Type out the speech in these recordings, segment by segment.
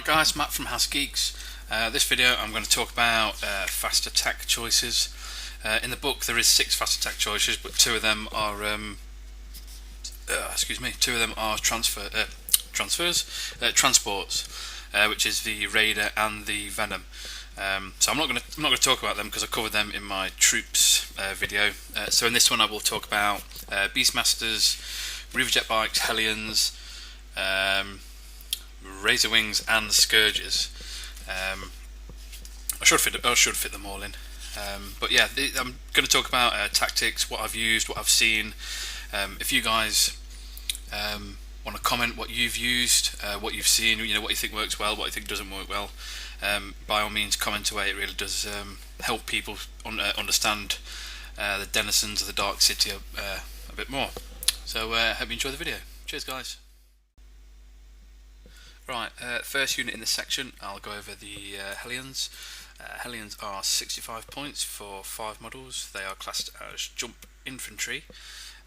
guys, Matt from House Geeks. This video I'm going to talk about fast attack choices. In the book there is 6 fast attack choices, but 2 of them are transports, which is the Raider and the Venom. So I'm not going to talk about them because I covered them in my troops video. So in this one I will talk about Beastmasters, Reaver jet bikes, Hellions, Razor Wings and Scourges. I should fit them all in. But yeah, I'm going to talk about tactics, what I've used, what I've seen. If you guys want to comment what you've used, what you've seen, what you think works well, what you think doesn't work well, by all means comment away. It really does help people understand the denizens of the Dark City a bit more. So hope you enjoy the video. Cheers guys. Right, first unit in this section, I'll go over the Hellions. Hellions are 65 points for 5 models. They are classed as jump infantry.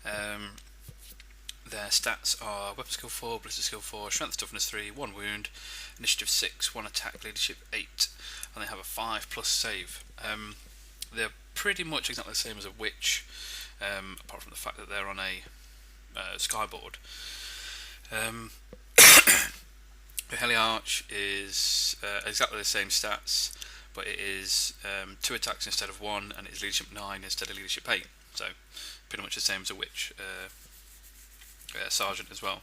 Their stats are weapon skill 4, ballistic skill 4, strength toughness 3, 1 wound, initiative 6, 1 attack, leadership 8, and they have a 5+ save. They're pretty much exactly the same as a witch, apart from the fact that they're on a skyboard. The Heliarch is exactly the same stats, but it is 2 attacks instead of 1, and it's leadership 9 instead of leadership 8. So pretty much the same as a witch sergeant as well.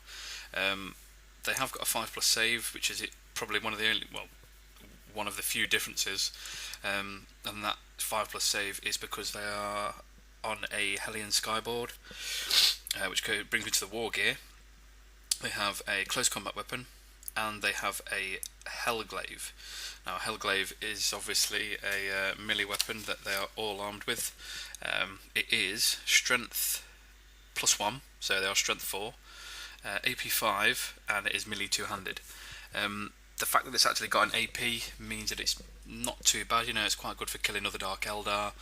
They have got a 5+ save, which is probably one of the few differences, and that 5+ save is because they are on a Hellion skyboard, which brings me to the war gear. They have a close combat weapon, and they have a Hellglaive. Now, a Hellglaive is obviously a melee weapon that they are all armed with. It is strength +1, so they are strength 4, AP 5, and it is melee 2-handed. The fact that it's actually got an AP means that it's not too bad. It's quite good for killing other Dark Eldar,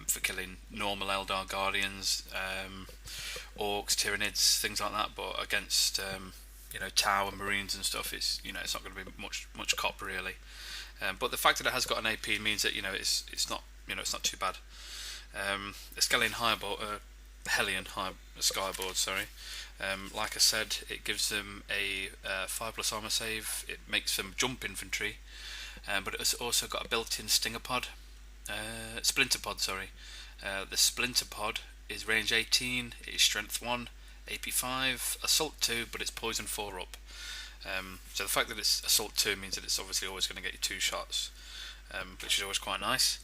for killing normal Eldar Guardians, Orcs, Tyranids, things like that. But against Tau and Marines and stuff, it's not going to be much cop really. But the fact that it has got an AP means that it's not too bad. The Hellion skyboard, sorry. Like I said, it gives them a 5+ armor save. It makes them jump infantry, but it's also got a built-in splinter pod. The splinter pod is range 18. It is strength 1, AP 5, assault 2, but it's poison 4 up. So the fact that it's assault 2 means that it's obviously always going to get you 2 shots, which is always quite nice.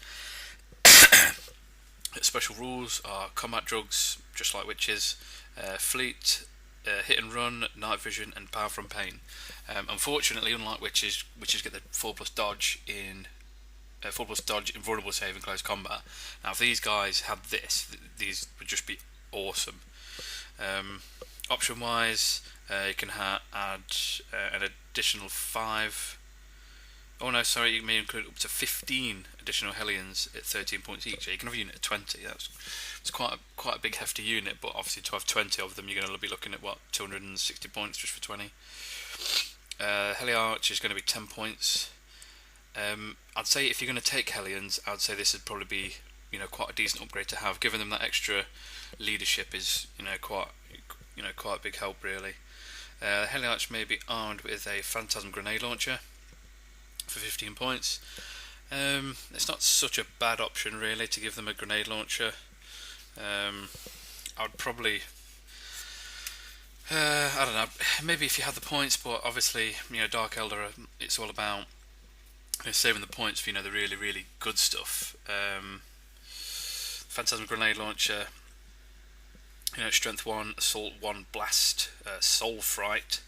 Special rules are combat drugs, just like witches, fleet, hit and run, night vision, and power from pain. Unfortunately, unlike witches get the 4+ dodge in 4+ dodge in vulnerable save in close combat. Now, if these guys had this, these would just be awesome. Option wise, you can add an additional 5. Oh no, sorry, you may include up to 15 additional Hellions at 13 points each. You can have a unit of 20. It's quite a big hefty unit, but obviously to have 20 of them, you're going to be looking at 260 points just for 20. Heliarch is going to be 10 points. I'd say if you're going to take Hellions, I'd say this would probably be quite a decent upgrade to have. Giving them that extra leadership is quite a big help really. Heliarch may be armed with a Phantasm grenade launcher for 15 points. It's not such a bad option really to give them a grenade launcher. I would probably I don't know, maybe if you had the points, but obviously Dark Eldar, it's all about saving the points for the really, really good stuff. Phantasm grenade launcher, strength 1, assault 1, blast, soul fright,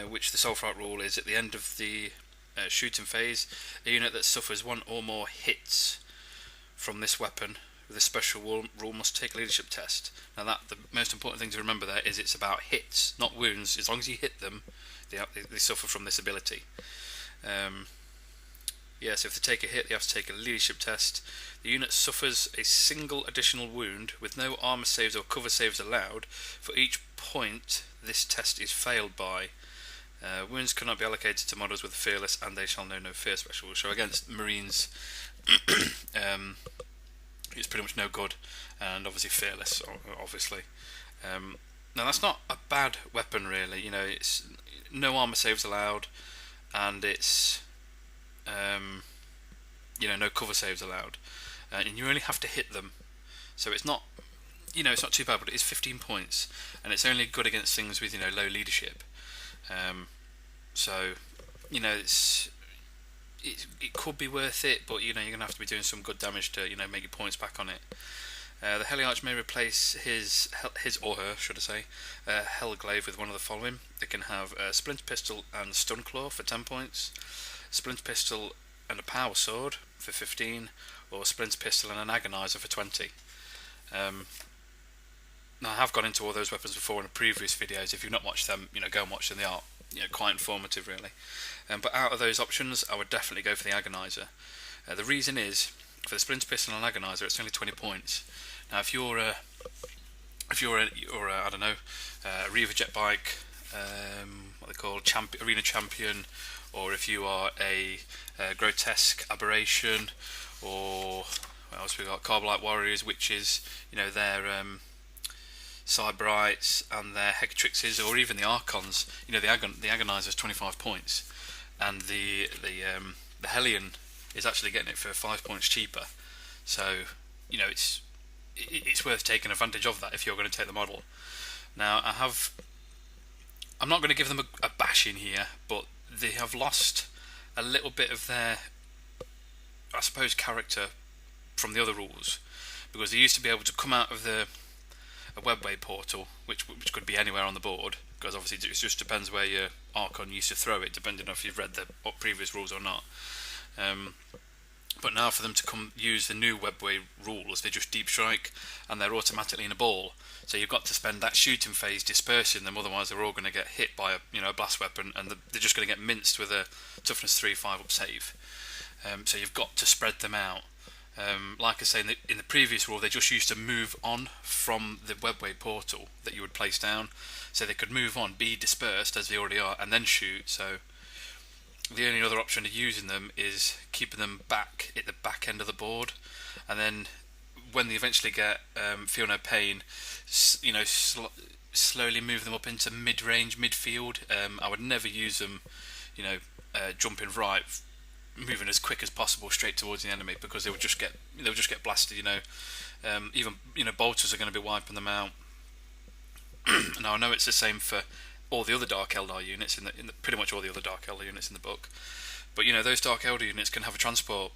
which the soul fright rule is at the end of the shooting phase, a unit that suffers 1 or more hits from this weapon with a special rule must take a leadership test. Now the most important thing to remember there is it's about hits, not wounds. As long as you hit them, they suffer from this ability. So if they take a hit, they have to take a leadership test. The unit suffers a single additional wound with no armor saves or cover saves allowed for each point this test is failed by. Wounds cannot be allocated to models with fearless, and they shall know no fear special. So against Marines, it's pretty much no good, and obviously fearless, obviously. Now that's not a bad weapon, really. It's no armor saves allowed, and it's no cover saves allowed, and you only have to hit them. So it's not it's not too bad, but it is 15 points, and it's only good against things with low leadership. So it could be worth it, but you're going to have to be doing some good damage to make your points back on it. The Heliarch may replace his or her, should I say, Hellglaive with one of the following. It can have a Splint Pistol and Stun Claw for 10 points, Splint Pistol and a Power Sword for 15, or Splint Pistol and an Agonizer for 20. Now I have gone into all those weapons before in previous videos. If you've not watched them, go and watch them. They are quite informative, really. But out of those options, I would definitely go for the Agonizer. The reason is, for the Splint Pistol and Agonizer, it's only 20 points. Now, if you're a I don't know, a Reaver Jet Bike, what they call Arena Champion, or if you are a Grotesque Aberration, or what else we got? Carbonite Warriors, which is their Cyberites and their Hectrixes, or even the Archons. The Agonizer is 25 points, and the Hellion is actually getting it for 5 points cheaper. So it's worth taking advantage of that if you're going to take the model. Now I'm not going to give them a bash in here, but they have lost a little bit of their, I suppose, character from the other rules, because they used to be able to come out of a webway portal, which could be anywhere on the board, because obviously it just depends where your Archon used to throw it, depending on if you've read the previous rules or not. But now for them to come use the new webway rules, they just deep strike, and they're automatically in a ball. So you've got to spend that shooting phase dispersing them, otherwise they're all going to get hit by a blast weapon, and they're just going to get minced with a toughness 3/5 up save. So you've got to spread them out. Like I say, in the previous rule, they just used to move on from the webway portal that you would place down, so they could move on, be dispersed as they already are, and then shoot. So the only other option of using them is keeping them back at the back end of the board, and then when they eventually get feel no pain, slowly move them up into mid-range, midfield. I would never use them, jumping right, moving as quick as possible straight towards the enemy, because they would just get blasted. Even bolters are going to be wiping them out. Now I know it's the same for all the other Dark Eldar units pretty much all the other Dark Eldar units in the book, but those Dark Eldar units can have a transport,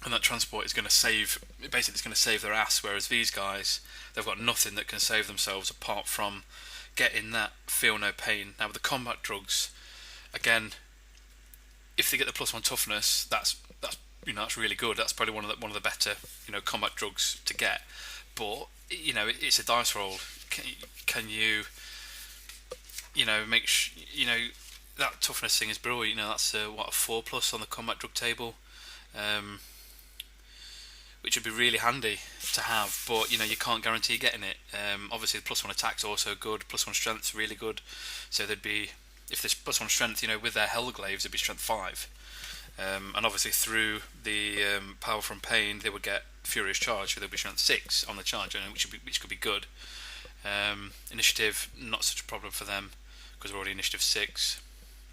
and that transport is going to save their ass, whereas these guys, they've got nothing that can save themselves apart from getting that feel no pain. Now with the combat drugs, again, if they get the +1 toughness, that's really good. That's probably one of the better combat drugs to get. But it's a dice roll. Can you make that toughness thing is brilliant. That's a 4+ on the combat drug table, which would be really handy to have. But you can't guarantee getting it. Obviously, the +1 attack's also good. +1 strength's really good. So there'd be, if there's +1 strength, with their Hellglaives, it'd be strength 5. And obviously through the power from pain, they would get furious charge, so they'll be strength 6 on the charge, which could be good. Initiative, not such a problem for them, because we're already initiative 6.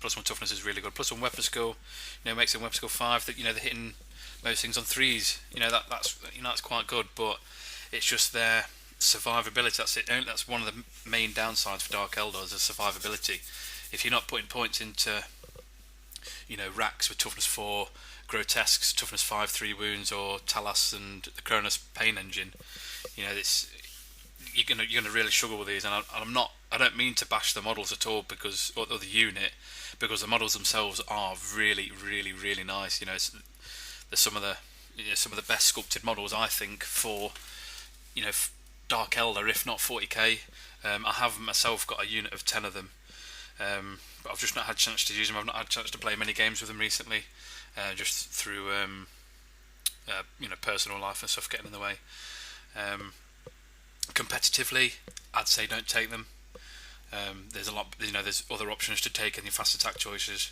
+1 toughness is really good. +1 weapon skill, makes them weapon skill 5. That they're hitting most things on 3s. That's quite good, but it's just their survivability. That's it. That's one of the main downsides for Dark Eldar, is the survivability. If you're not putting points into Racks with toughness 4, Grotesques toughness 5, 3 wounds, or Talas and the Cronus Pain Engine, you're gonna really struggle with these. And I don't mean to bash the models at all, or the unit, because the models themselves are really, really, really nice. They're some of the best sculpted models, I think, for Dark Eldar, if not 40k. I have myself got a unit of 10 of them. But I've just not had a chance to use them. I've not had a chance to play many games with them recently, just through personal life and stuff getting in the way. Competitively, I'd say don't take them. There's a lot, there's other options to take in your fast attack choices.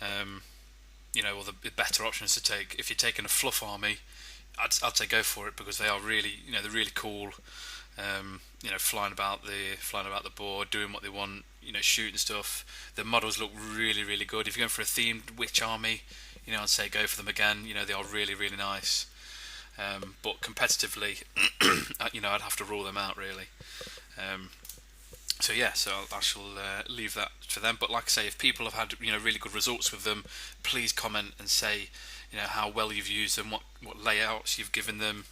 Or the better options to take. If you're taking a fluff army, I'd say go for it, because they are really, they're really cool. Flying about the board, doing what they want, shooting stuff. The models look really, really good. If you're going for a themed witch army, I'd say go for them again. They are really, really nice. But competitively, I'd have to rule them out really. So I shall leave that for them. But like I say, if people have had really good results with them, please comment and say how well you've used them, what layouts you've given them,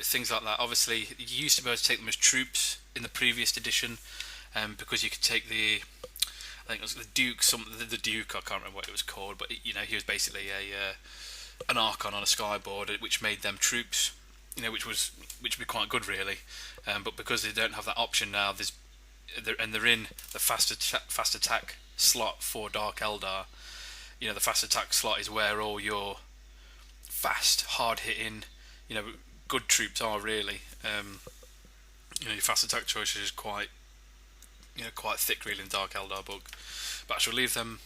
things like that. Obviously, you used to be able to take them as troops in the previous edition, because you could take I think it was the Duke, the Duke. I can't remember what it was called, but he was basically an Archon on a skyboard, which made them troops. Which would be quite good really. But because they don't have that option now, they're in the fast attack slot for Dark Eldar. The fast attack slot is where all your fast, hard hitting, good troops are really. Your fast attack choices is quite thick really in Dark Eldar book. But I shall leave them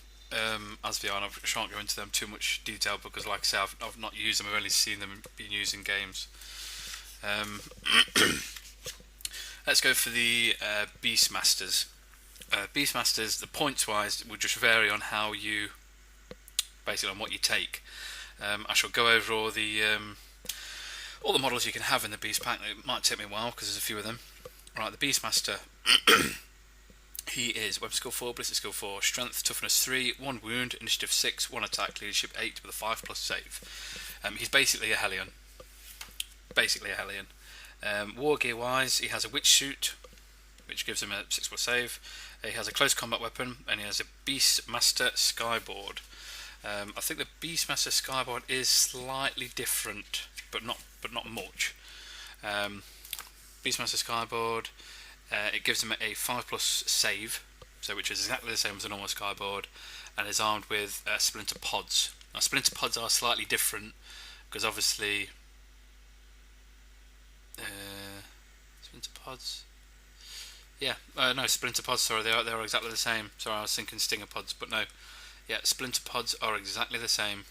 as they are, and I shan't go into them too much detail, because like I say, I've not used them. I've only seen them being used in games. Let's go for the Beastmasters. Beastmasters, the points wise, will just vary on how you, basically on what you take. I shall go over all the models you can have in the Beast pack. It might take me a while because there's a few of them. Right, the Beastmaster. He is Weapon Skill 4, Ballistic Skill 4, Strength, Toughness 3, 1 Wound, Initiative 6, 1 Attack, Leadership 8 with a 5+ save. He's basically a Hellion. War gear wise, he has a Witch Suit, which gives him a 6+ save. He has a Close Combat Weapon, and he has a Beastmaster Skyboard. I think the Beastmaster Skyboard is slightly different, but not much. Beastmaster Skyboard, it gives him a 5+ save, so which is exactly the same as a normal Skyboard, and is armed with Splinter Pods. Now, Splinter Pods are slightly different, because obviously Splinter Pods. No, Splinter Pods. Sorry, they are exactly the same. Sorry, I was thinking Stinger Pods, but no. Yeah, Splinter Pods are exactly the same.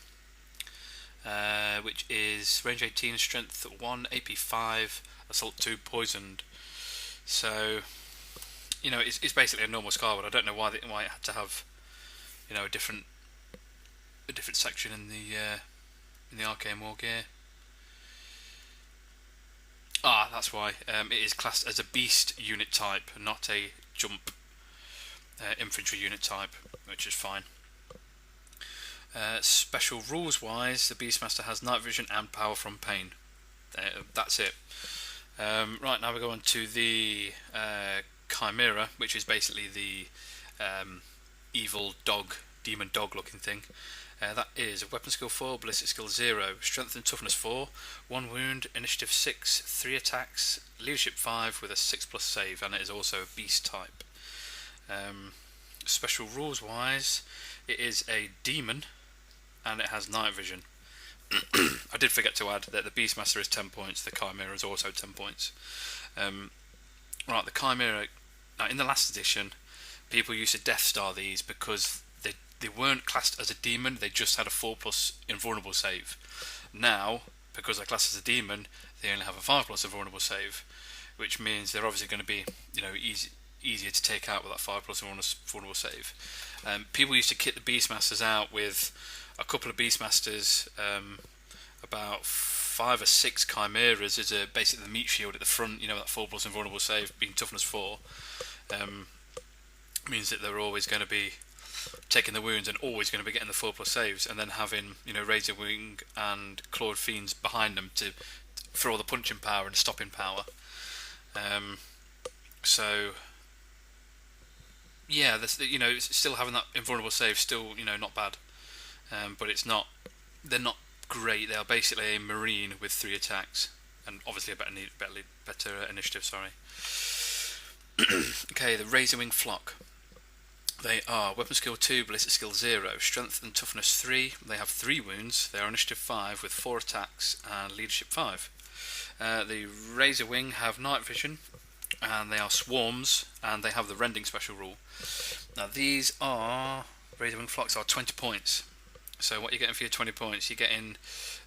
Which is range 18, strength 1, AP 5, assault 2, poisoned. So, it's basically a normal Skyboard. I don't know why it had to have, a different section in the Arcane War gear. That's why. It is classed as a beast unit type, not a jump infantry unit type, which is fine. Special rules wise, the Beastmaster has night vision and power from pain. That's it. Right, now we go on to the Chimera, which is basically the evil demon dog looking thing. That is a Weapon Skill 4, Ballistic Skill 0, Strength and Toughness 4, 1 Wound, Initiative 6, 3 attacks, Leadership 5 with a 6+ save, and it is also a beast type. Special rules wise, it is a demon, and it has night vision. I did forget to add that the Beastmaster is 10 points, the Chimera is also 10 points. Right, the Chimera, now in the last edition, people used to Death Star these because they weren't classed as a demon, they just had a 4+ invulnerable save. Now, because they're classed as a demon, they only have a 5+ invulnerable save, which means they're obviously going to be, easier to take out with that 5+ invulnerable save. People used to kit the Beastmasters out with a couple of Beastmasters, about 5 or 6 Chimeras as basically the meat shield at the front, that 4+ invulnerable save being toughness 4, means that they're always going to be taking the wounds and always going to be getting the 4+ saves, and then having Razor Wing and Clawed Fiends behind them for all the punching power and stopping power. So yeah, still having that invulnerable save, still not bad, but they're not great. They are basically a Marine with 3 attacks and obviously a better initiative. Sorry. Okay, the Razor Wing Flock. They are Weapon Skill 2, Ballistic Skill 0, Strength and Toughness 3. They have 3 wounds. They are Initiative 5 with 4 attacks and Leadership 5. The Razor Wing have Night Vision, and they are swarms, and they have the rending special rule. Now these are Razorwing Flocks are 20 points. So what you're getting for your 20 points, you're getting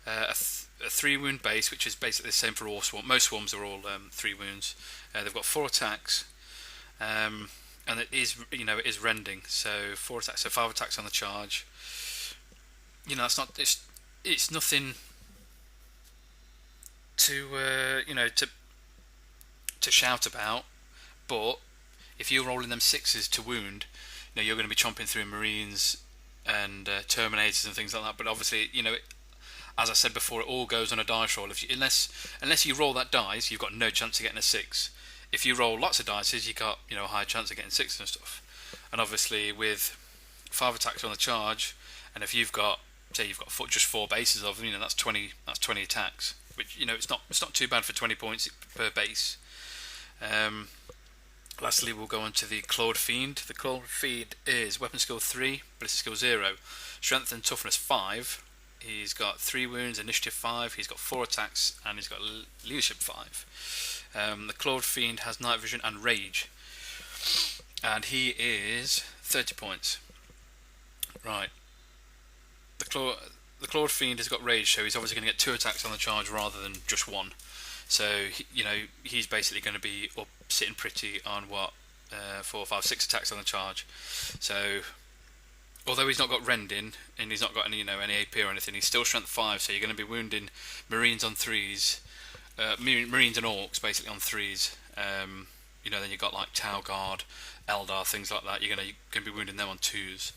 a 3 wound base, which is basically the same for all swarms. Most swarms are all 3 wounds. They've got 4 attacks, and it is rending. So 4 attacks, so 5 attacks on the charge. It's nothing to shout about, but if you're rolling them 6s to wound, you're going to be chomping through Marines and Terminators and things like that. But obviously, as I said before, it all goes on a dice roll. Unless you roll that dice, you've got no chance of getting a 6. If you roll lots of dices, you got a higher chance of getting 6s and stuff. And obviously, with 5 attacks on the charge, and if you've got just 4 bases of them, that's 20 attacks, which it's not too bad for 20 points per base. Lastly, we'll go on to the Clawed Fiend. The Clawed Fiend is weapon skill 3, ballistic skill 0, strength and toughness 5. He's got 3 wounds, initiative 5. He's got 4 attacks, and he's got leadership 5. The Clawed Fiend has night vision and rage, and he is 30 points. Right. The Clawed Fiend has got rage, so he's obviously going to get 2 attacks on the charge rather than just 1. So he's basically going to be up sitting pretty on 4, 5, 6 attacks on the charge. So although he's not got rending and he's not got any any AP or anything, he's still strength 5. So you're going to be wounding Marines on 3s, Marines and Orcs basically on 3s. Then you've got like Tau Guard, Eldar, things like that. You're going to be wounding them on 2s.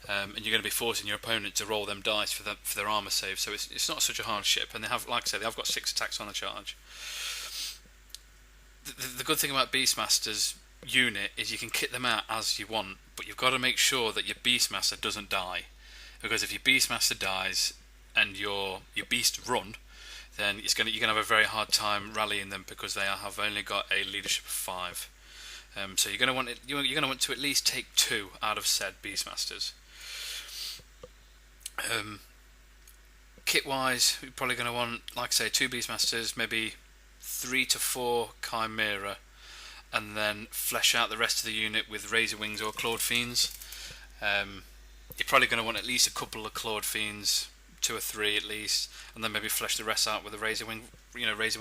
And you're going to be forcing your opponent to roll them dice for their armor save. So it's not such a hardship, and they have, like I say, they've got 6 attacks on the charge. The good thing about Beastmaster's unit is you can kit them out as you want, but you've got to make sure that your Beastmaster doesn't die, because if your Beastmaster dies and your Beast run, then you're going to have a very hard time rallying them because they have only got a leadership of 5. So you're going to want to at least take 2 out of said Beastmasters. Kit wise, we're probably going to want, like I say, 2 Beastmasters, maybe 3 to 4 Chimera, and then flesh out the rest of the unit with Razor Wings or Clawed Fiends. You're probably going to want at least a couple of Clawed Fiends, 2 or 3 at least, and then maybe flesh the rest out with a Razor Wing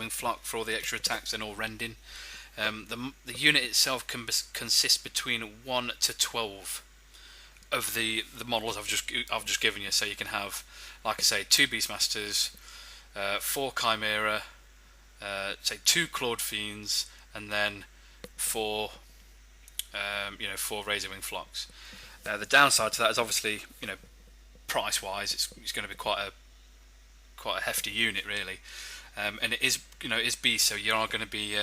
flock for all the extra attacks and all rending. The unit itself can consist between 1 to 12 of the models I've just given you. So you can have, like I say, 2 Beastmasters, 4 Chimera, say 2 Clawed Fiends, and then 4 Razor Wing flocks. The downside to that is obviously, price wise, it's going to be quite a hefty unit really, and it is beast, so you are going to be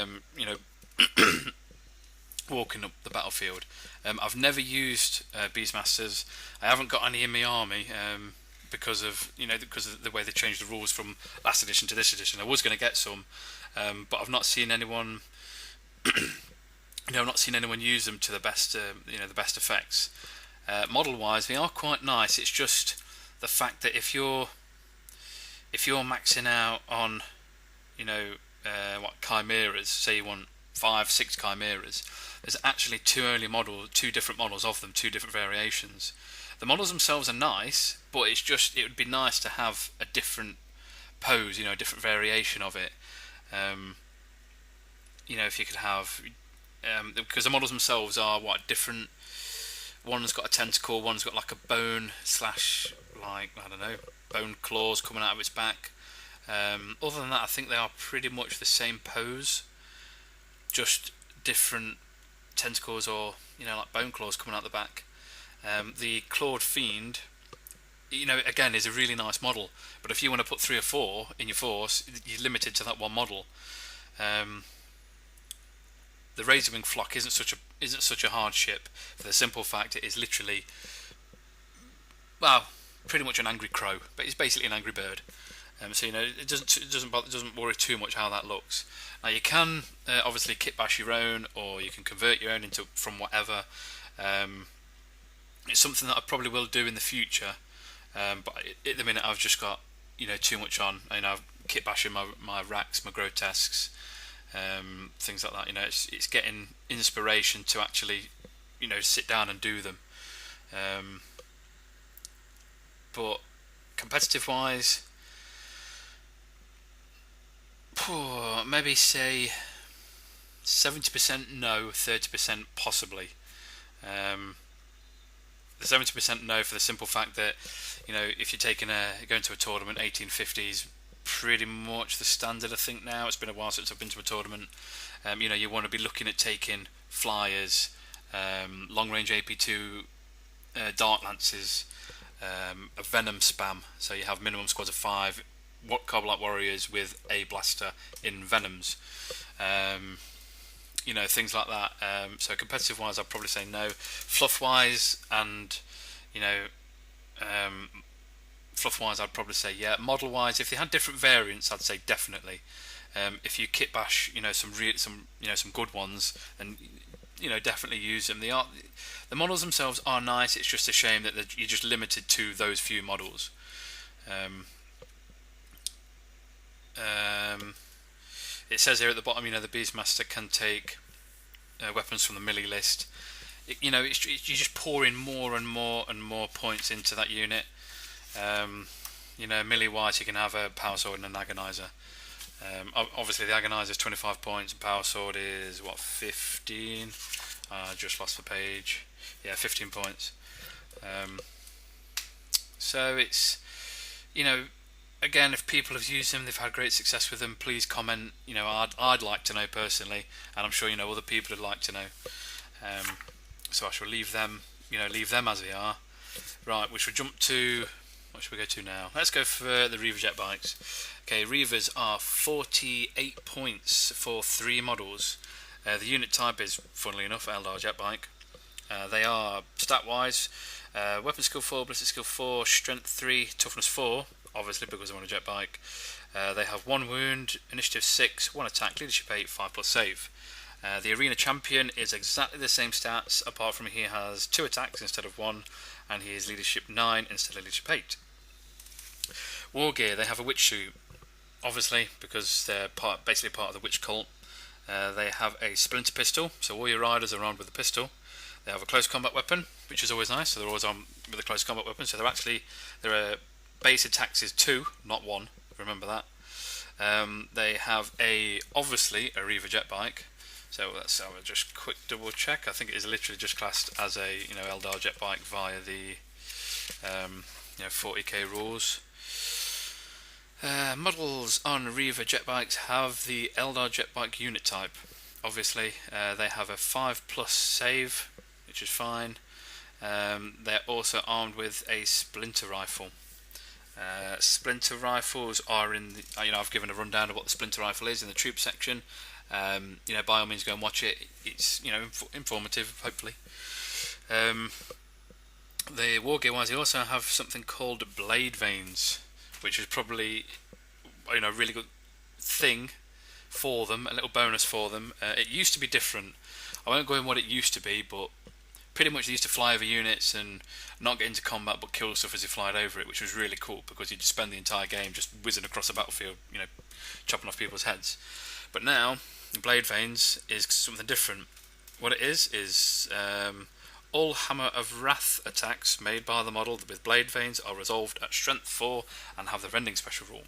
walking up the battlefield. I've never used Beastmasters. I haven't got any in my army because of the way they changed the rules from last edition to this edition. I was going to get some, but I've not seen anyone. I've not seen anyone use them to the best effects. Model-wise, they are quite nice. It's just the fact that if you're maxing out on, chimeras, say you want 5, 6 chimeras, there's actually 2 different models of them, 2 different variations. The models themselves are nice, but it would be nice to have a different pose, a different variation of it. If you could have, because the models themselves are different. One's got a tentacle, one's got like a bone bone claws coming out of its back. Other than that, I think they are pretty much the same pose, just different tentacles or like bone claws coming out the back. The Clawed Fiend, again, is a really nice model, but if you want to put 3 or 4 in your force, you're limited to that one model. The Razorwing flock isn't such a hardship for the simple fact it is literally, pretty much an angry crow, but it's basically an angry bird. So it doesn't worry too much how that looks. Now you can obviously kit bash your own, or you can convert your own from whatever. It's something that I probably will do in the future, but at the minute I've just got too much on. I'm kit bashing my racks, my grotesques, things like that. It's getting inspiration to actually, sit down and do them. But competitive wise, maybe say 70% no, 30% possibly. The 70% no for the simple fact that, if you're going to a tournament, 1850s pretty much the standard, I think. Now it's been a while since I've been to a tournament. You want to be looking at taking flyers, long range AP2, Dark Lances, a Venom spam, so you have minimum squads of 5 Carbonite Warriors with a blaster in Venoms, things like that. So competitive wise, I'd probably say no. Fluff wise and fluff wise, I'd probably say yeah. Model wise, if they had different variants, I'd say definitely. If you kit bash, some good ones, then definitely use them. The models themselves are nice. It's just a shame that you're just limited to those few models. It says here at the bottom, the Beastmaster can take weapons from the melee list. You're just pouring more and more and more points into that unit. Melee wise, you can have a power sword and an agonizer. Obviously, the agonizer is 25 points, and power sword is 15. I just lost the page. Yeah, 15 points. So it's, again, if people have used them, they've had great success with them, please comment. I'd like to know personally, and I'm sure other people would like to know. So I shall leave them as they are. Right, we shall jump to, what should we go to now? Let's go for the Reaver jet bikes. Okay, Reavers are 48 points for 3 models. The unit type is, funnily enough, Eldar jet bike. They are stat-wise, weapon skill 4, ballistic skill 4, strength 3, toughness 4, obviously because I'm on a jet bike. They have 1 wound, initiative 6, 1 attack, leadership 8, 5+ save. The arena champion is exactly the same stats, apart from he has 2 attacks instead of 1, and he is leadership 9 instead of leadership 8. War gear, they have a witch suit, obviously because they're basically part of the witch cult. They have a splinter pistol, so all your riders are armed with a pistol. They have a close combat weapon, which is always nice, so they're always armed with a close combat weapon. So their base attacks is 2, not 1, remember that. They have obviously a Reaver jet bike. So let's have a just quick double check. I think it is literally just classed as a Eldar jet bike via the 40k rules. Models on Reaver jet bikes have the Eldar jet bike unit type. Obviously, they have a 5+ save, which is fine. They're also armed with a splinter rifle. Splinter rifles are in the, I've given a rundown of what the splinter rifle is in the troop section. By all means go and watch it. It's informative, hopefully. The war gear wise, they also have something called blade veins, which is probably a really good thing for them, a little bonus for them. It used to be different. I won't go in what it used to be, but pretty much they used to fly over units and not get into combat but kill stuff as they flied over it, which was really cool because you'd spend the entire game just whizzing across the battlefield, chopping off people's heads. But now, blade veins is something different. What it is all Hammer of Wrath attacks made by the model with blade veins are resolved at strength 4 and have the rending special rule.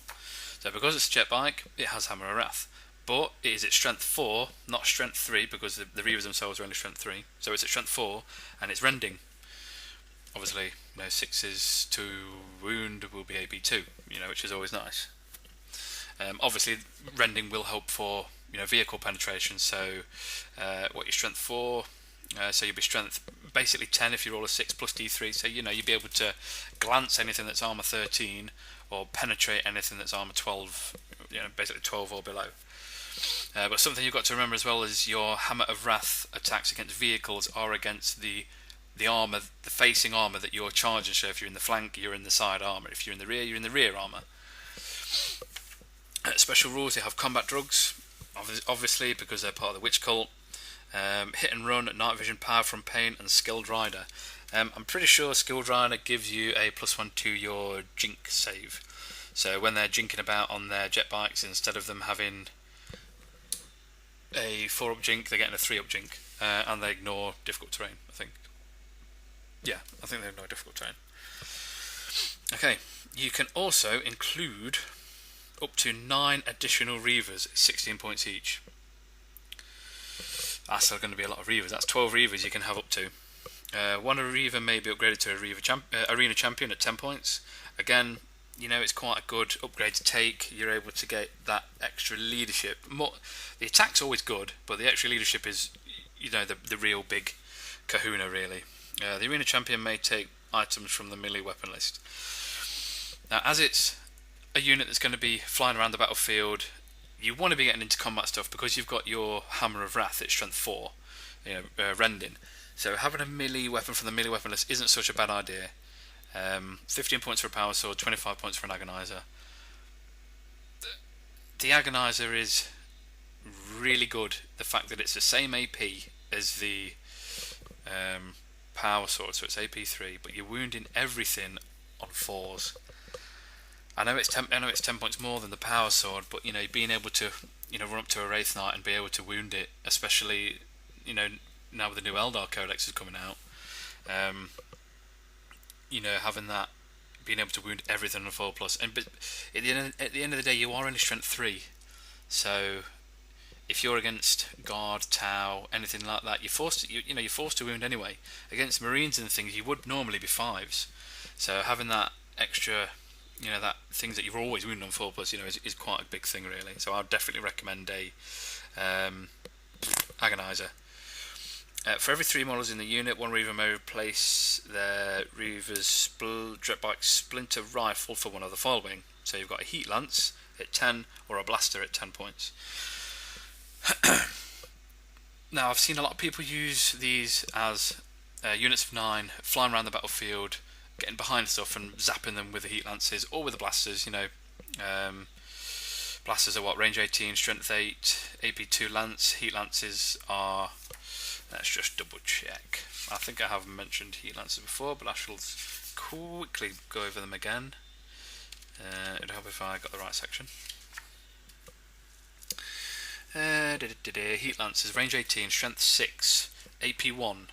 So because it's a jet bike, it has Hammer of Wrath. But it is at strength 4, not strength 3, because the Reavers themselves are only strength 3. So it's at strength 4, and it's rending. Obviously, 6s to wound will be AB2, which is always nice. Obviously, rending will help for vehicle penetration. So, what your strength 4? So you'll be strength basically 10 if you roll a 6 plus D3. So you'll be able to glance anything that's armor 13 or penetrate anything that's armor 12. Basically 12 or below. But something you've got to remember as well is your Hammer of Wrath attacks against vehicles are against the armor, the facing armor that you're charging. So if you're in the flank, you're in the side armor. If you're in the rear, you're in the rear armor. Special rules: they have combat drugs, obviously because they're part of the witch cult. Hit and run, night vision, power from pain, and skilled rider. I'm pretty sure skilled rider gives you a +1 to your jink save. So when they're jinking about on their jet bikes, instead of them having a 4-up jink, they're getting a 3-up jink, and they ignore difficult terrain. I think. Yeah, I think they ignore difficult terrain. Okay, you can also include up to 9 additional Reavers, 16 points each. That's still going to be a lot of Reavers. That's 12 Reavers you can have up to. One Reaver may be upgraded to a Arena Champion at 10 points. Again, it's quite a good upgrade to take. You're able to get that extra leadership. The attack's always good, but the extra leadership is, the real big kahuna, really. The Arena Champion may take items from the melee weapon list. Now, as it's a unit that's going to be flying around the battlefield, you want to be getting into combat stuff because you've got your Hammer of Wrath at strength 4, rending. So having a melee weapon from the melee weapon list isn't such a bad idea. 15 points for a power sword, 25 points for an agonizer. The agonizer is really good. The fact that it's the same AP as the power sword, so it's AP 3, but you're wounding everything on 4s. I know it's 10 points more than the power sword, but being able to run up to a Wraith Knight and be able to wound it, especially now with the new Eldar codex is coming out, having that, being able to wound everything on 4+, but at the end of the day, you are only strength 3, so if you're against Guard, Tau, anything like that, you're forced to wound anyway. Against Marines and things, you would normally be 5s. So having that extra, that things that you're always wounding on 4+, is quite a big thing, really. So I'd definitely recommend a Agonizer. For every 3 models in the unit, one Reaver may replace their Reaver's Jet Bike Splinter Rifle for one of the following. So you've got a Heat Lance at 10 or a Blaster at 10 points. Now, I've seen a lot of people use these as units of 9, flying around the battlefield, getting behind stuff and zapping them with the Heat Lances or with the Blasters. Blasters are range 18, strength 8, AP 2 Lance. Heat Lances are, let's just double check. I think I have mentioned Heat Lances before, but I shall quickly go over them again. It'd help if I got the right section. Heat Lances, range 18, strength 6, AP 1,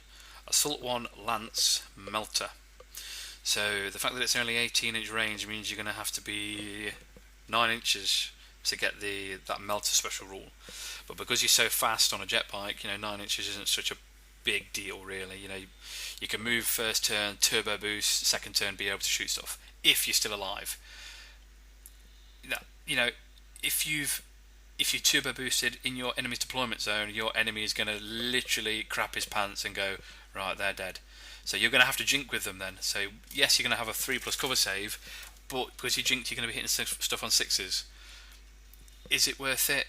assault 1, lance, melter. So the fact that it's only 18-inch range means you're going to have to be 9 inches to get that melter special rule. But because you're so fast on a jet bike, 9 inches isn't such a big deal, really. You can move first turn, turbo boost, second turn, be able to shoot stuff if you're still alive. If you turbo boosted in your enemy's deployment zone, your enemy is going to literally crap his pants and go, right, they're dead. So you're going to have to jink with them then. So yes, you're going to have a 3+ cover save, but because you jinked, you're going to be hitting stuff on 6s. Is it worth it?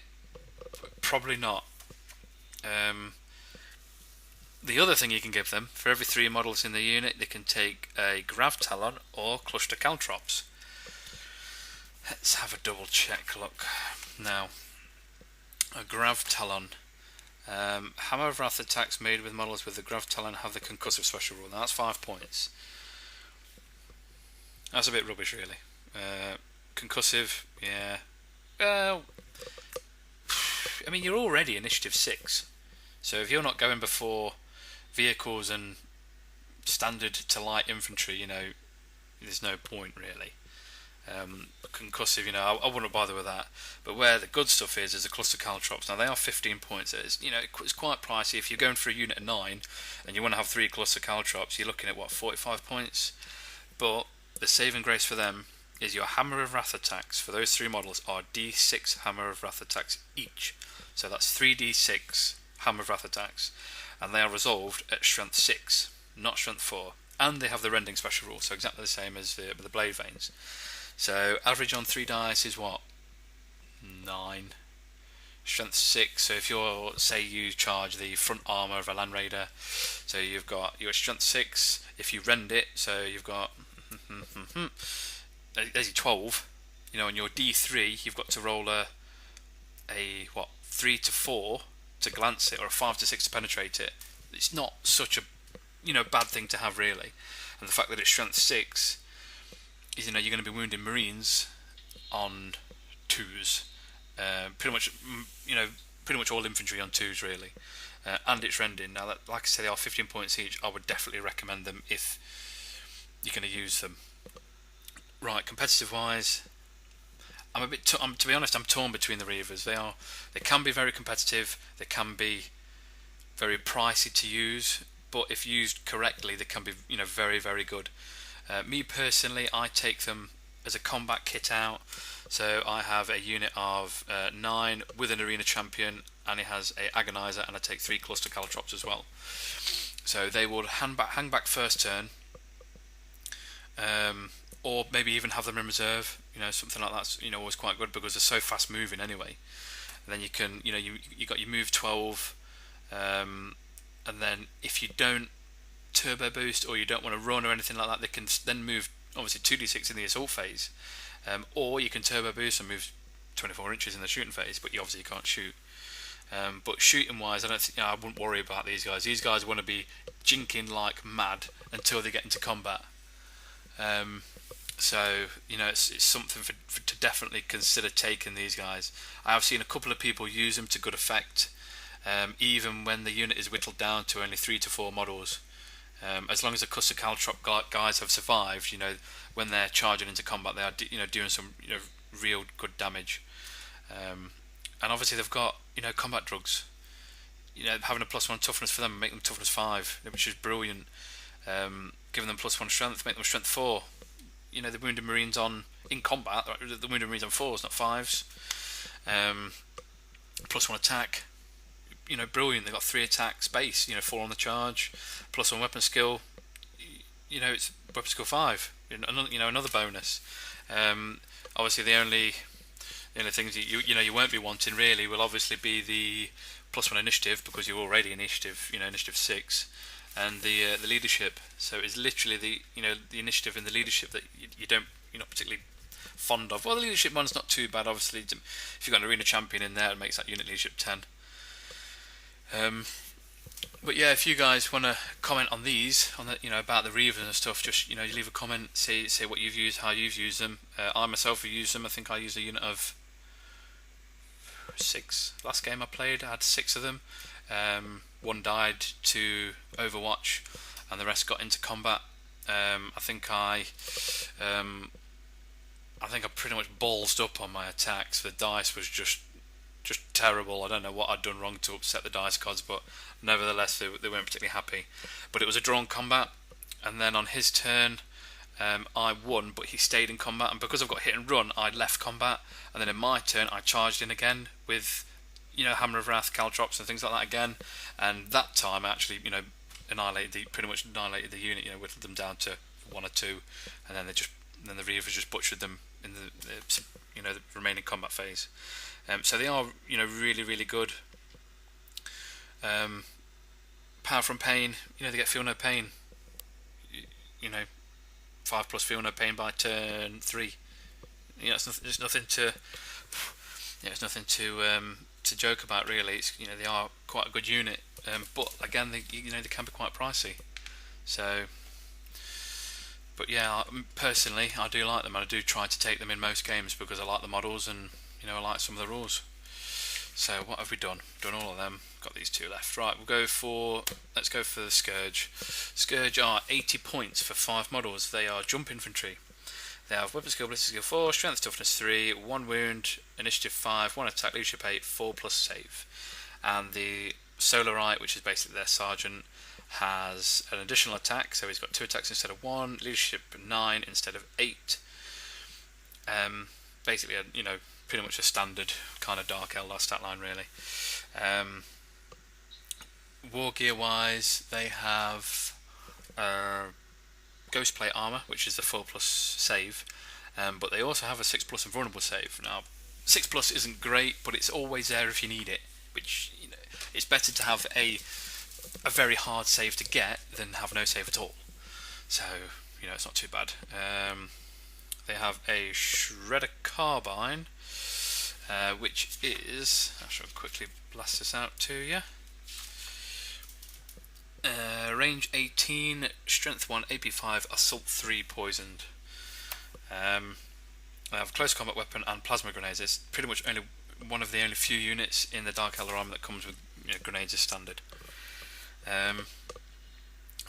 Probably not. The other thing you can give them, for every 3 models in the unit, they can take a Grav Talon or Cluster Caltrops. Let's have a double check look. Now, a Grav Talon. Hammer of Wrath attacks made with models with the Grav Talon have the concussive special rule. Now that's 5 points. That's a bit rubbish, really. Concussive, yeah. You're already initiative 6. So if you're not going before vehicles and standard to light infantry, there's no point, really. Concussive, I wouldn't bother with that. But where the good stuff is the cluster caltrops. Now they are 15 points. It's quite pricey. If you're going for a unit of 9 and you want to have 3 cluster caltrops, you're looking at 45 points. But the saving grace for them is your Hammer of Wrath attacks for those 3 models are D6 Hammer of Wrath attacks each. So that's 3d6 Hammer of Wrath attacks, and they are resolved at strength 6, not strength 4. And they have the rending special rule, so exactly the same as the blade veins. So average on 3 dice is what? 9. Strength 6. So if say you charge the front armor of a Land Raider, so you've got your strength 6. If you rend it, so you've got there's your 12. On your D3, you've got to roll a 3 to 4 to glance it, or a 5 to 6 to penetrate it. It's not such a bad thing to have, really. And the fact that it's strength 6 is you're going to be wounding Marines on 2s. Pretty much pretty much all infantry on 2s really, and it's rending. Now, that, like I said, they are 15 points each. I would definitely recommend them if you're going to use them. Right, competitive wise, I'm a bit. To be honest, I'm torn between the Reavers. They can be very competitive. They can be very pricey to use, but if used correctly, they can be very, very good. Me personally, I take them as a combat kit out. So I have a unit of 9 with an arena champion, and it has a agonizer, and I take 3 cluster caltrops as well. So they will hang back first turn, or maybe even have them in reserve. Something like that's always quite good because they're so fast moving anyway. And then you can you got your move 12, and then if you don't turbo boost or you don't want to run or anything like that, they can then move obviously 2d6 in the assault phase, or you can turbo boost and move 24 inches in the shooting phase, but you obviously can't shoot. But shooting wise, I wouldn't worry about these guys. These guys want to be jinking like mad until they get into combat. So it's something to definitely consider taking these guys. I have seen a couple of people use them to good effect, even when the unit is whittled down to only 3 to 4 models. As long as the cluster caltrop guys have survived, when they're charging into combat, they are doing some real good damage. And obviously they've got combat drugs. Having a +1 toughness for them, make them toughness 5, which is brilliant. Giving them +1 strength, make them strength 4. The wounded marines in combat, the wounded marines on 4s, not 5s. +1 attack. Brilliant. They've got 3 attacks base. 4 on the charge, +1 weapon skill. It's weapon skill 5. Another bonus. Obviously, the only things you won't be wanting really will obviously be the +1 initiative, because you're already initiative. Initiative 6, and the leadership. So it's literally the initiative and the leadership that you're not particularly fond of. Well, the leadership one's not too bad. Obviously, if you've got an arena champion in there, it makes that unit leadership 10. But yeah, if you guys want to comment on these, about the Reavers and stuff, just you leave a comment, say what you've used, how you've used them. I myself have used them. I think I used a unit of 6 last game I played. I had 6 of them. 1 died to Overwatch, and the rest got into combat. I think I pretty much ballsed up on my attacks. The dice was just terrible. I don't know what I'd done wrong to upset the dice gods, but nevertheless they weren't particularly happy. But it was a drawn combat, and then on his turn I won, but he stayed in combat, and because I've got hit and run, I left combat, and then in my turn I charged in again with Hammer of Wrath, caltrops and things like that again, and that time I actually pretty much annihilated the unit, whittled them down to 1 or 2, and then the Reavers just butchered them in the remaining combat phase. So they are really, really good. Power from pain, they get feel no pain. 5+ feel no pain by turn 3. It's nothing to joke about really. It's they are quite a good unit, but again they can be quite pricey. So, but yeah, personally I do like them, and I do try to take them in most games because I like the models and I like some of the rules. So what have we done? Done all of them. Got these 2 left. Right, let's go for the Scourge. Scourge are 80 points for 5 models. They are jump infantry. They have weapon skill, ballistic skill 4, strength toughness 3, 1 wound, initiative 5, 1 attack, leadership 8, 4+ save. And the Solarite, which is basically their sergeant, has an additional attack, so he's got 2 attacks instead of 1, leadership 9 instead of 8. Basically, pretty much a standard kind of Dark Eldar stat line, really. War gear wise, they have Ghost Plate armor, which is the 4+ save, but they also have a 6+ invulnerable save. Now, 6+ isn't great, but it's always there if you need it. Which it's better to have a very hard save to get than have no save at all. So it's not too bad. They have a Shredder Carbine, which is, I shall quickly blast this out to you. Range 18, Strength 1, AP 5, Assault 3, Poisoned. They have Close Combat Weapon and Plasma Grenades. It's pretty much only one of the only few units in the Dark Eldar army that comes with grenades as standard.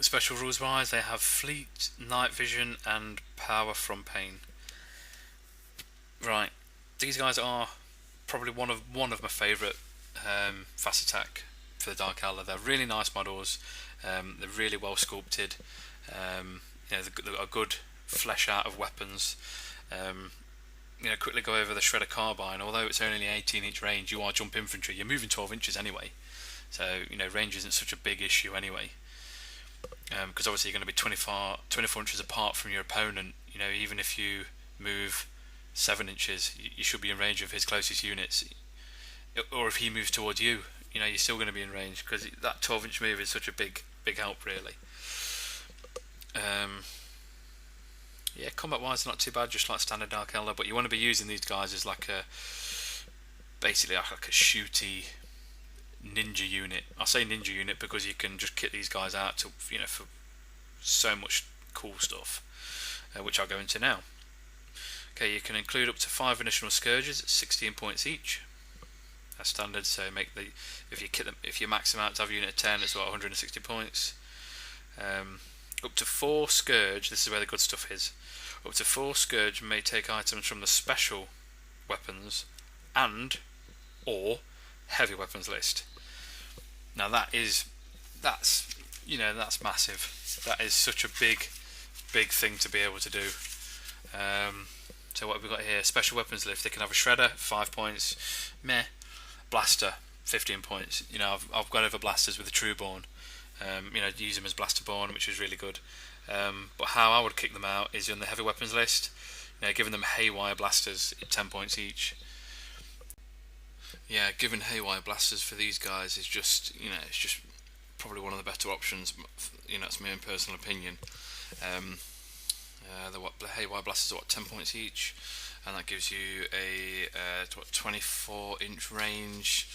Special rules wise, they have fleet, night vision, and power from pain. Right, these guys are probably one of my favourite fast attack for the Dark Eldar. They're really nice models. They're really well sculpted. They've got a good flesh out of weapons. Quickly go over the Shredder Carbine. Although it's only 18-inch range, you are jump infantry. You're moving 12 inches anyway, so range isn't such a big issue anyway. Because obviously you're going to be 24 inches apart from your opponent. Even if you move 7 inches, you should be in range of his closest units. Or if he moves towards you, you're still going to be in range, because that 12-inch move is such a big help, really. Combat wise, not too bad, just like standard Dark Eldar. But you want to be using these guys as basically like a shooty ninja unit. I say ninja unit because you can just kit these guys out to for so much cool stuff, which I'll go into now. Okay, you can include up to 5 initial scourges at 16 points each. That's standard. So if you max them out to have a unit of 10, it's about 160 points. Up to 4 scourge. This is where the good stuff is. Up to 4 scourge may take items from the special weapons and or heavy weapons list. Now that's massive. That is such a big thing to be able to do. So what have we got here? Special weapons list. They can have a shredder, 5 points. Blaster, 15 points. I've gone over blasters with the Trueborn. Use them as Blasterborn, which is really good. But how I would kick them out is on the heavy weapons list. Giving them haywire blasters at 10 points each. Yeah, giving haywire blasters for these guys is just, it's just probably one of the better options. That's my own personal opinion. The haywire blasters are 10 points each, and that gives you a 24-inch range,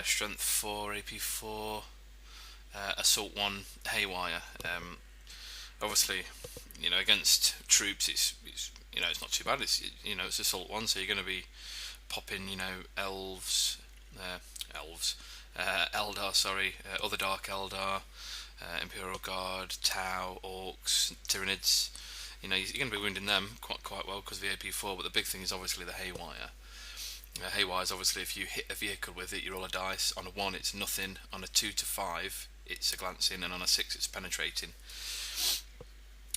strength 4, AP 4, assault 1, haywire. Obviously, against troops, it's not too bad. It's assault 1, so you're going to be popping, elves, Eldar, other Dark Eldar, Imperial Guard, Tau, Orcs, Tyranids. You're going to be wounding them quite well because of the AP4, but the big thing is obviously the haywire. Haywire is obviously if you hit a vehicle with it, you roll a dice. On a 1, it's nothing. On a 2 to 5, it's a glancing, and on a 6, it's penetrating.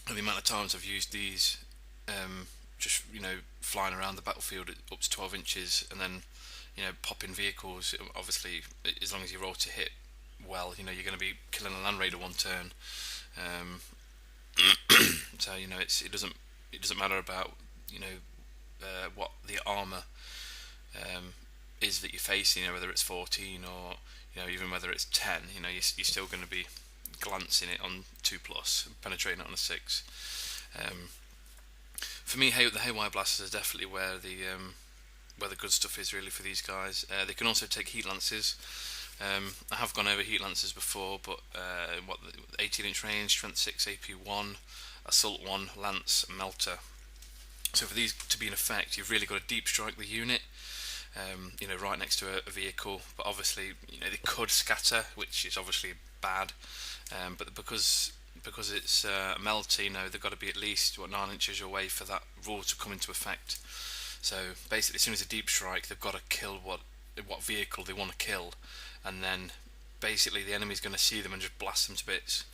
And the amount of times I've used these, just flying around the battlefield up to 12 inches, and then popping vehicles. Obviously, as long as you roll to hit well, you're going to be killing a Land Raider one turn. So it doesn't matter about what the armor is that you're facing, whether it's 14 or even whether it's 10. You're still going to be glancing it on 2+, penetrating it on a 6. For me, the haywire blasters is definitely where the good stuff is really for these guys. They can also take heat lances. I have gone over heat lances before, but 18-inch range, strength 6, AP 1, assault 1, lance, melter. So for these to be in effect, you've really got to deep strike the unit, right next to a vehicle. But obviously, they could scatter, which is obviously bad. But because it's melty, they've got to be at least 9 inches away for that rule to come into effect. So basically, as soon as a deep strike, they've got to kill what vehicle they want to kill, and then basically the enemy's going to see them and just blast them to bits.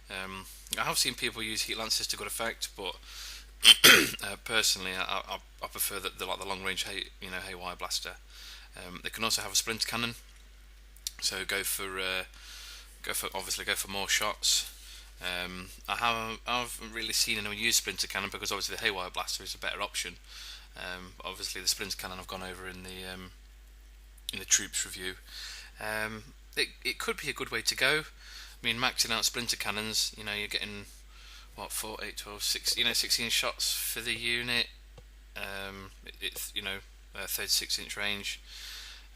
I have seen people use heat lances to good effect, but personally, I prefer the long range haywire blaster. They can also have a splinter cannon, so go for more shots. I haven't really seen anyone use splinter cannon because obviously the haywire blaster is a better option. Obviously the splinter cannon I've gone over in the troops review. It could be a good way to go. I mean, maxing out splinter cannons, you're getting 4, 8, 12, 16 shots for the unit. It's 36-inch range.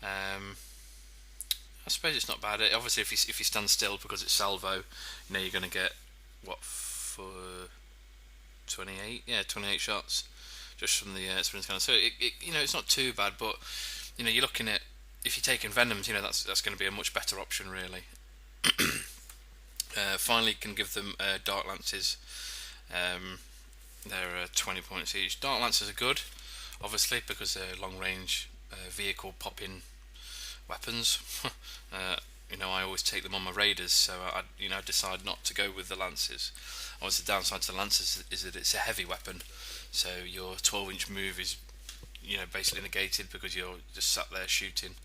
I suppose it's not bad. Obviously, if you stand still because it's salvo, you're going to get for 28? Yeah, 28 shots just from the splinter cannon. So it's not too bad, but you're looking at, if you're taking Venoms, that's going to be a much better option, really. Finally, you can give them Dark Lances. They're 20 points each. Dark Lances are good, obviously, because they're long range vehicle popping weapons. I always take them on my raiders, so I decide not to go with the lances. Obviously, the downside to the lances is that it's a heavy weapon, so your 12-inch move is basically negated because you're just sat there shooting.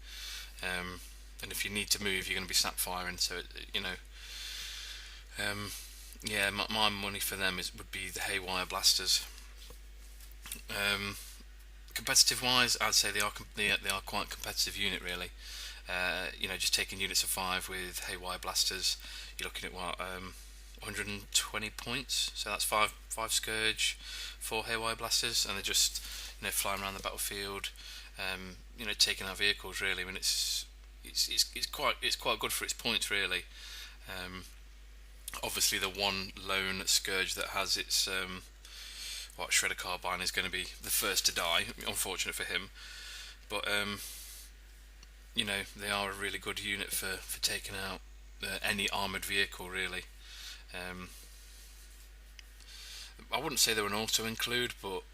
And if you need to move, you're going to be snap firing. So yeah, my money for them would be the Haywire Blasters. Competitive wise, I'd say they are quite a competitive unit, really. Just taking units of 5 with Haywire Blasters, you're looking at 120 points. So that's five Scourge, 4 Haywire Blasters, and they're just flying around the battlefield, taking out vehicles. Really, I mean, it's quite good for its points, really. Obviously, the one lone Scourge that has its Shredder Carbine is going to be the first to die. Unfortunate for him, but they are a really good unit for taking out any armoured vehicle, really. I wouldn't say they're an auto include, but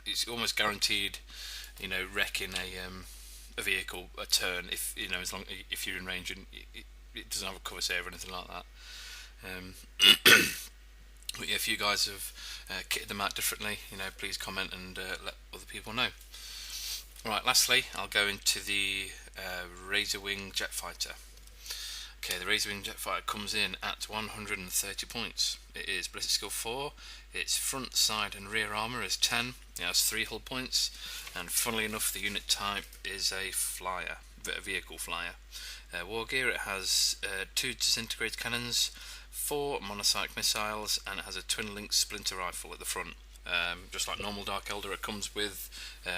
it's almost guaranteed. Wrecking a vehicle a turn if you're in range and it doesn't have a cover save or anything like that. But yeah, if you guys have kitted them out differently, please comment and let other people know. Right, lastly, I'll go into the Razorwing Jet Fighter. Okay, the Razorwing Jet Fighter comes in at 130 points. It is Ballistic Skill 4, its front, side and rear armour is 10, it has 3 hull points, and funnily enough the unit type is a flyer, a vehicle flyer. War gear, it has 2 disintegrated cannons, 4 monocycle missiles, and it has a twin-link splinter rifle at the front. Just like normal Dark Eldar, it comes with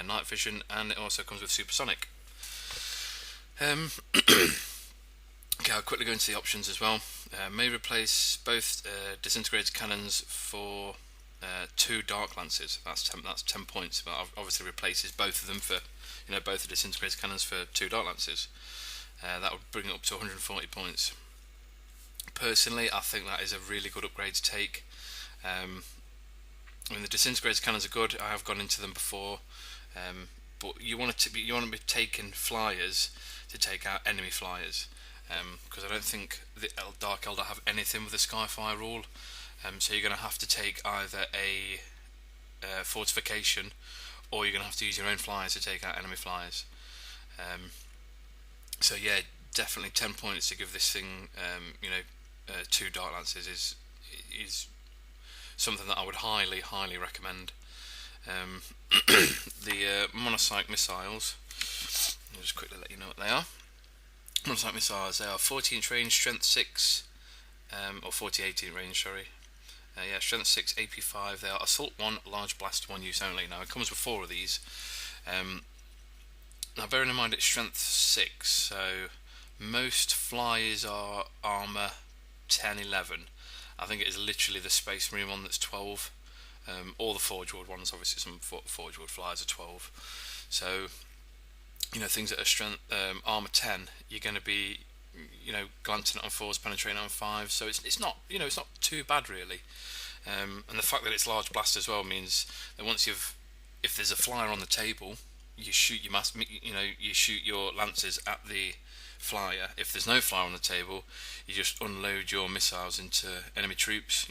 night vision, and it also comes with supersonic. Okay, I'll quickly go into the options as well. May replace both disintegrated cannons for 2 Dark Lances. That's 10 points. But obviously replaces both of them for both the disintegrated cannons for 2 Dark Lances. That would bring it up to 140 points. Personally, I think that is a really good upgrade to take. The disintegrated cannons are good. I have gone into them before, but you want to be taking flyers to take out enemy flyers. Because I don't think the Dark Eldar have anything with the Skyfire rule, so you're going to have to take either a fortification, or you're going to have to use your own flyers to take out enemy flyers. So yeah, definitely 10 points to give this thing, 2 Dark Lances is something that I would highly recommend. The monocycle missiles, I'll just quickly let you know what they are. Monocycle missiles, they are 40-inch range, strength 6, or 40-18 range, sorry. Strength 6, AP 5. They are assault 1, large blast 1 use only. Now it comes with 4 of these. Now bearing in mind it's strength 6, so most flyers are armour 10, 11. I think it is literally the Space Marine one that's 12. All the Forge World ones, obviously some Forge World flyers are 12. So things that are strength armor 10, you're going to be glancing on 4s, penetrating on 5s, so it's not it's not too bad, really. And the fact that it's large blast as well means that if there's a flyer on the table, you shoot your lancers at the flyer. If there's no flyer on the table, you just unload your missiles into enemy troops,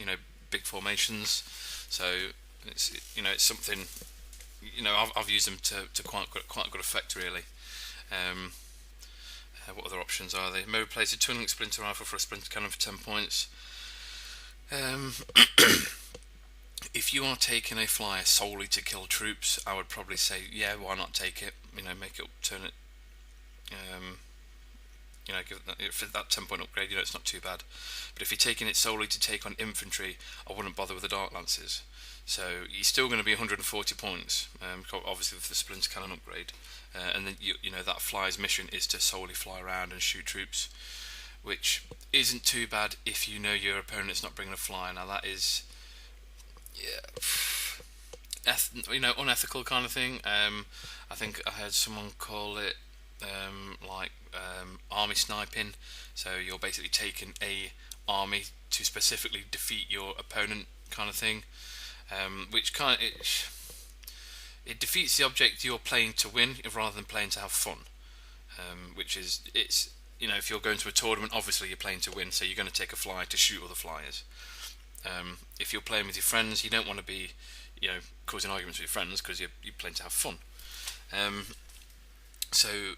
big formations. So it's something I've used them to quite good effect, really. What other options are there? May replace a twin-link splinter rifle for a splinter cannon for 10 points. If you are taking a flyer solely to kill troops, I would probably say, yeah, why not take it? Make it, turn it. Give it for that 10-point upgrade. It's not too bad. But if you're taking it solely to take on infantry, I wouldn't bother with the Dark Lances. So you're still going to be 140 points, obviously with the splinter cannon upgrade, and then that flyer's mission is to solely fly around and shoot troops, which isn't too bad if your opponent's not bringing a flyer. Now that is, unethical kind of thing. I think I heard someone call it army sniping. So you're basically taking a army to specifically defeat your opponent, kind of thing. Which kind of it defeats the object you're playing to win rather than playing to have fun. Which is it's if you're going to a tournament, obviously you're playing to win, so you're going to take a flyer to shoot other flyers. If you're playing with your friends, you don't want to be causing arguments with your friends because you're playing to have fun. So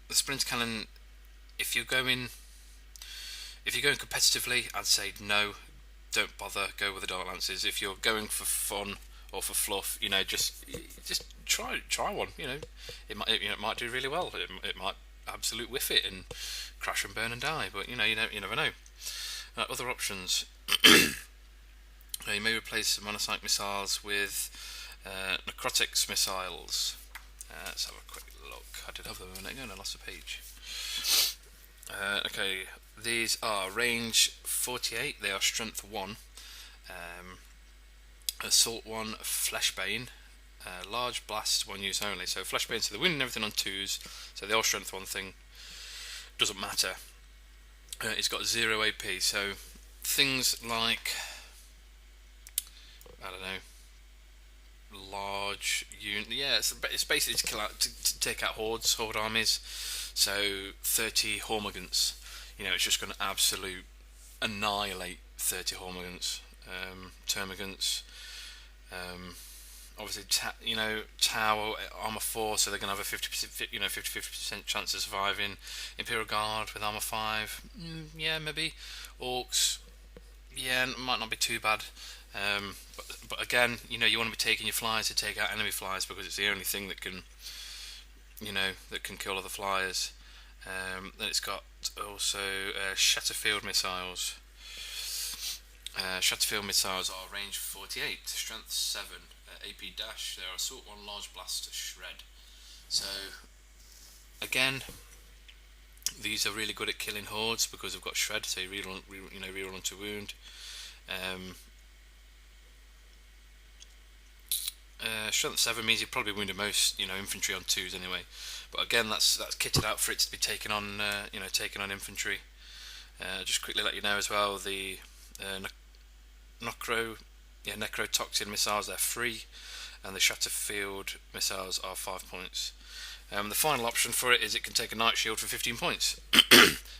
the sprint cannon, if you're going competitively, I'd say no, don't bother. Go with the Dark Lancers. If you're going for fun or for fluff, just try one. It might do really well. It might absolute whiff it and crash and burn and die. But you never know. Other options. You may replace monocyte missiles with necrotics missiles. Let's have a quick look. I did have them a minute ago and I lost a page. Okay, these are range 48. They are strength 1. Assault 1, Fleshbane. Large blast, 1 use only. So Fleshbane, so they're winning everything on 2s. So the all strength 1 thing doesn't matter. It's got 0 AP. So things like, I don't know, large unit. Yeah, it's basically to kill out, to take out horde armies. So 30 Hormagaunts. It's just going to absolute annihilate 30 Hormagaunts, Termagants. Obviously, Tau armor 4, so they're going to have a 50% chance of surviving. Imperial Guard with armor 5, yeah, maybe. Orcs, yeah, might not be too bad. But again, you want to be taking your flyers to take out enemy flyers because it's the only thing that can, that can kill other flyers. Then it's got also Shatterfield missiles. Shatterfield missiles are range 48, strength 7, AP dash. They are assault 1, large blast, shred. So again, these are really good at killing hordes because they've got shred. So you reroll onto wound. Strength 7 means you probably wounded most infantry on 2s anyway. But again, that's kitted out for it to be taken on infantry. Just quickly let you know as well, the necrotoxin missiles, they're free, and the Shatterfield missiles are 5 points. The final option for it is it can take a night shield for 15 points,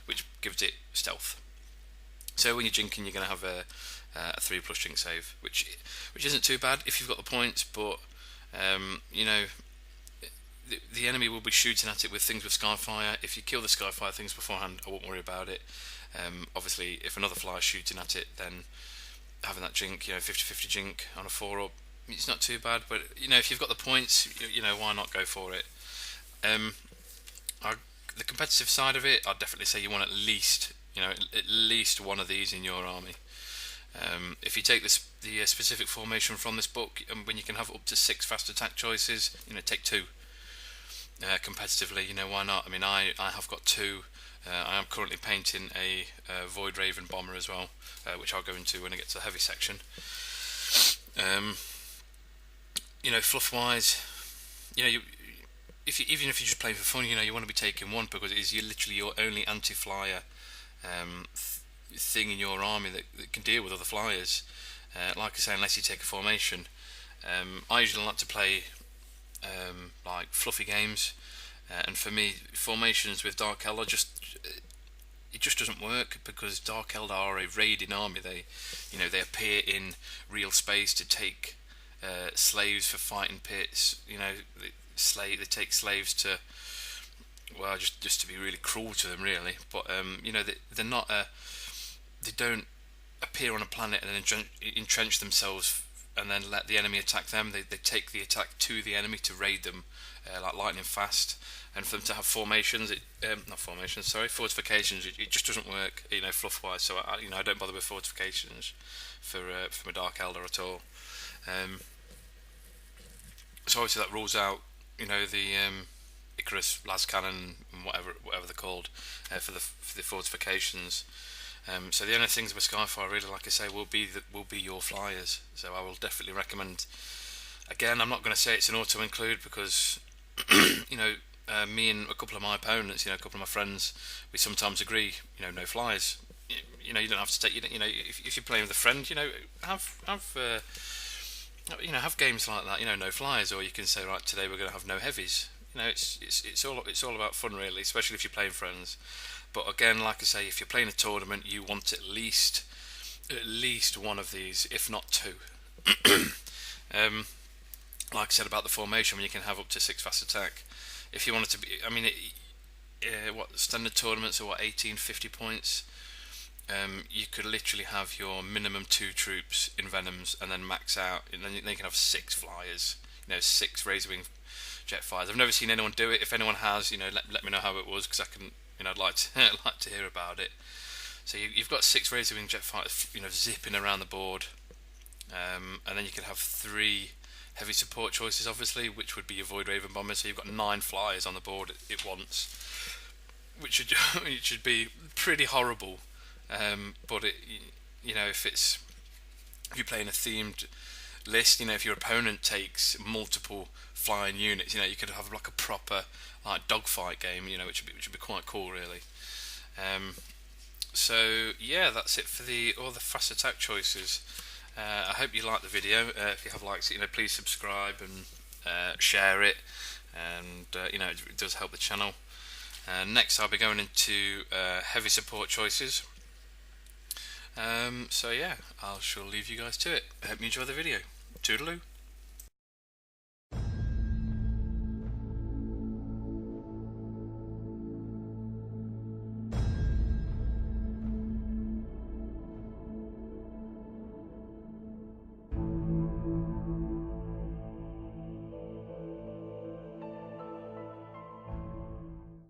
which gives it stealth. So when you're jinking, you're going to have a 3+ jink save, which isn't too bad if you've got the points, but the enemy will be shooting at it with things with Skyfire. If you kill the Skyfire things beforehand, I won't worry about it. Obviously, if another fly is shooting at it, then having that jink, 50-50 jink on a 4-up, it's not too bad. But if you've got the points, why not go for it? The competitive side of it, I'd definitely say you want at least one of these in your army. If you take the specific formation from this book, when you can have up to 6 fast attack choices, take 2. Competitively, why not? I mean, I have got 2. I am currently painting a Void Raven bomber as well, which I'll go into when I get to the heavy section. Fluff wise, even if you're just playing for fun, you want to be taking 1 because it is literally your only anti-flyer thing in your army that can deal with other flyers. Like I say, unless you take a formation. I usually like to play like fluffy games, and for me, formations with Dark Eldar it just doesn't work because Dark Eldar are a raiding army. They appear in real space to take slaves for fighting pits. They take slaves to, well, just to be really cruel to them, really. But they're not they don't appear on a planet and then entrench themselves and then let the enemy attack them. They take the attack to the enemy to raid them like lightning fast. And for them to have fortifications, it just doesn't work, fluff wise. So I don't bother with fortifications for a Dark Eldar at all. So obviously that rules out, the Icarus, las cannon, and whatever they're called, for the fortifications. So the only things with Skyfire, really, like I say, will be your flyers. So I will definitely recommend Again, I'm not going to say it's an auto include because you know, me and a couple of my opponents, a couple of my friends, we sometimes agree. No flyers. You don't have to take. If you're playing with a friend, have games like that. No flyers, or you can say, right, today we're going to have no heavies. It's all about fun, really, especially if you're playing friends. But again, like I say, if you're playing a tournament, you want at least one of these, if not two. um, like I said about the formation, when you can have up to 6 fast attack. If you want it to be, what standard tournaments are 1850 points. You could literally have your minimum 2 troops in Venoms and then max out, and then you can have 6 flyers. 6 Razorwing Jetfires. I've never seen anyone do it. If anyone has, let me know how it was, because I can, I'd like to like to hear about it. So you've got 6 Razorwing Jetfighters, zipping around the board, and then you could have 3 heavy support choices, obviously, which would be your Void Raven bombers. So you've got 9 flyers on the board at once, which should be pretty horrible. But if you're playing a themed list, if your opponent takes multiple flying units, you could have like a proper like dogfight game, which would be quite cool, really. So yeah, that's it for all the fast attack choices. I hope you liked the video. If you have liked it, please subscribe and share it, and it does help the channel. Next, I'll be going into heavy support choices. So yeah, I shall leave you guys to it. I hope you enjoy the video. Toodaloo.